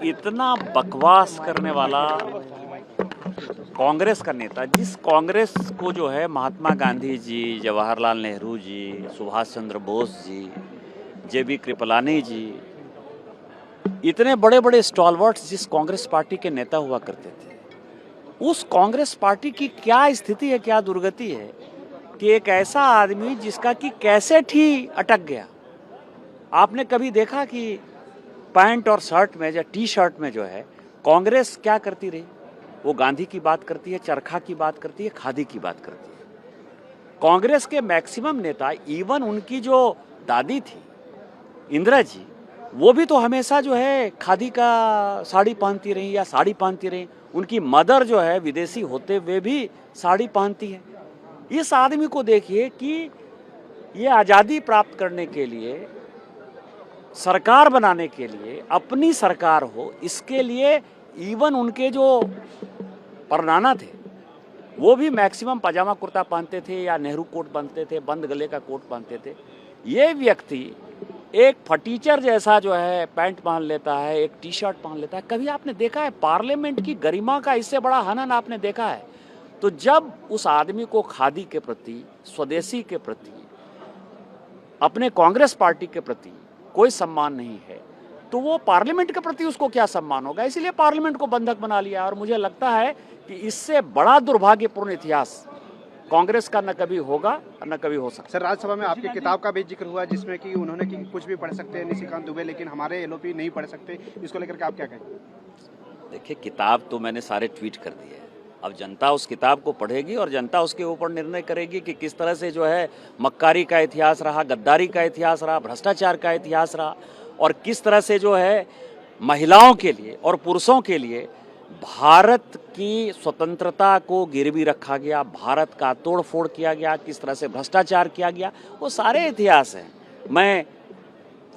इतना बकवास करने वाला कांग्रेस का नेता, जिस कांग्रेस को जो है महात्मा गांधी जी, जवाहरलाल नेहरू जी, सुभाष चंद्र बोस जी, जेबी कृपलानी जी, इतने बड़े बड़े स्टॉलवर्ट्स जिस कांग्रेस पार्टी के नेता हुआ करते थे, उस कांग्रेस पार्टी की क्या स्थिति है, क्या दुर्गति है कि एक ऐसा आदमी जिसका कि कैसेट ही अटक गया। आपने कभी देखा कि पैंट और शर्ट में या टी शर्ट में जो है कांग्रेस क्या करती रही? वो गांधी की बात करती है, चरखा की बात करती है, खादी की बात करती है। कांग्रेस के मैक्सिमम नेता, इवन उनकी जो दादी थी इंदिरा जी, वो भी तो हमेशा जो है खादी का साड़ी पहनती रही या साड़ी पहनती रही। उनकी मदर जो है विदेशी होते हुए भी साड़ी पहनती है। इस आदमी को देखिए कि ये आज़ादी प्राप्त करने के लिए, सरकार बनाने के लिए, अपनी सरकार हो, इसके लिए इवन उनके जो परनाना थे वो भी मैक्सिमम पजामा कुर्ता पहनते थे या नेहरू कोट पहनते थे, बंद गले का कोट पहनते थे। ये व्यक्ति एक फटीचर जैसा जो है पैंट पहन लेता है, एक टी शर्ट पहन लेता है। कभी आपने देखा है पार्लियामेंट की गरिमा का इससे बड़ा हनन आपने देखा है? तो जब उस आदमी को खादी के प्रति, स्वदेशी के प्रति, अपने कांग्रेस पार्टी के प्रति कोई सम्मान नहीं है, तो वो पार्लियामेंट के प्रति उसको क्या सम्मान होगा? इसीलिए पार्लियामेंट को बंधक बना लिया। और मुझे लगता है कि इससे बड़ा दुर्भाग्यपूर्ण इतिहास कांग्रेस का न कभी होगा और न कभी हो सकता। सर, राज्यसभा में आपकी किताब का भी जिक्र हुआ जिसमें कि उन्होंने कि कुछ भी पढ़ सकते हैं निशिकांत दुबे, लेकिन हमारे एलओपी नहीं पढ़ सकते। इसको लेकर के आप क्या कहेंगे? देखिए, किताब तो मैंने सारे ट्वीट कर दिए हैं। अब जनता उस किताब को पढ़ेगी और जनता उसके ऊपर निर्णय करेगी कि किस तरह से जो है मक्कारी का इतिहास रहा, गद्दारी का इतिहास रहा, भ्रष्टाचार का इतिहास रहा, और किस तरह से जो है महिलाओं के लिए और पुरुषों के लिए भारत की स्वतंत्रता को गिरवी रखा गया, भारत का तोड़फोड़ किया गया, किस तरह से भ्रष्टाचार किया गया, वो सारे इतिहास हैं। मैं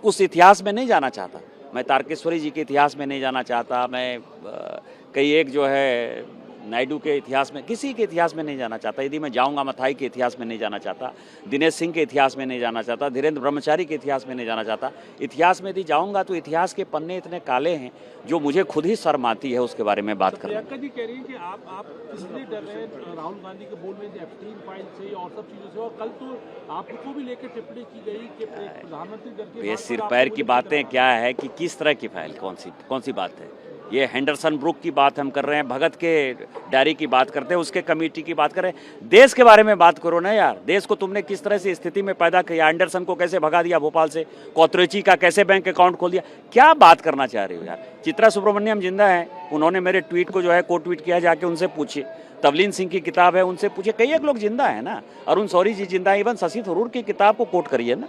उस इतिहास में नहीं जाना चाहता, मैं तारकेश्वरी जी के इतिहास में नहीं जाना चाहता, मैं कई एक जो है नायडू के इतिहास में, किसी के इतिहास में नहीं जाना चाहता। यदि मैं जाऊंगा मथाई के इतिहास में नहीं जाना चाहता, दिनेश सिंह के इतिहास में नहीं जाना चाहता, धीरेन्द्र ब्रह्मचारी के इतिहास में नहीं जाना चाहता। इतिहास में यदि जाऊंगा तो इतिहास के पन्ने इतने काले हैं जो मुझे खुद ही शर्म आती है उसके बारे में बात करना। प्रियंका जी कह रही है कि आप इसलिए डर रहे हैं राहुल गांधी के बोल में एप्स्टीन फाइल से और सब चीजों से, और कल तो आपको भी लेकर टिप्पणी की गई कि प्रधानमंत्री डर के ये सिर पैर की बातें क्या है कि किस तरह की फाइल, कौन सी बात है? ये हैंडरसन ब्रुक की बात हम कर रहे हैं, भगत के डायरी की बात करते हैं, उसके कमेटी की बात कर रहे हैं। देश के बारे में बात करो ना यार। देश को तुमने किस तरह से स्थिति में पैदा किया, एंडरसन को कैसे भगा दिया भोपाल से, कोतरेची का कैसे बैंक अकाउंट खोल दिया, क्या बात करना चाह रहे हो यार? चित्रा सुब्रमण्यम जिंदा है, उन्होंने मेरे ट्वीट को जो है कोट ट्वीट किया, जाके उनसे पूछिए। तवलीन सिंह की किताब है, उनसे पूछिए। कई एक लोग जिंदा है ना, अरुण शौरी जी जिंदा है, इवन शशि थरूर की किताब को कोट करिए ना।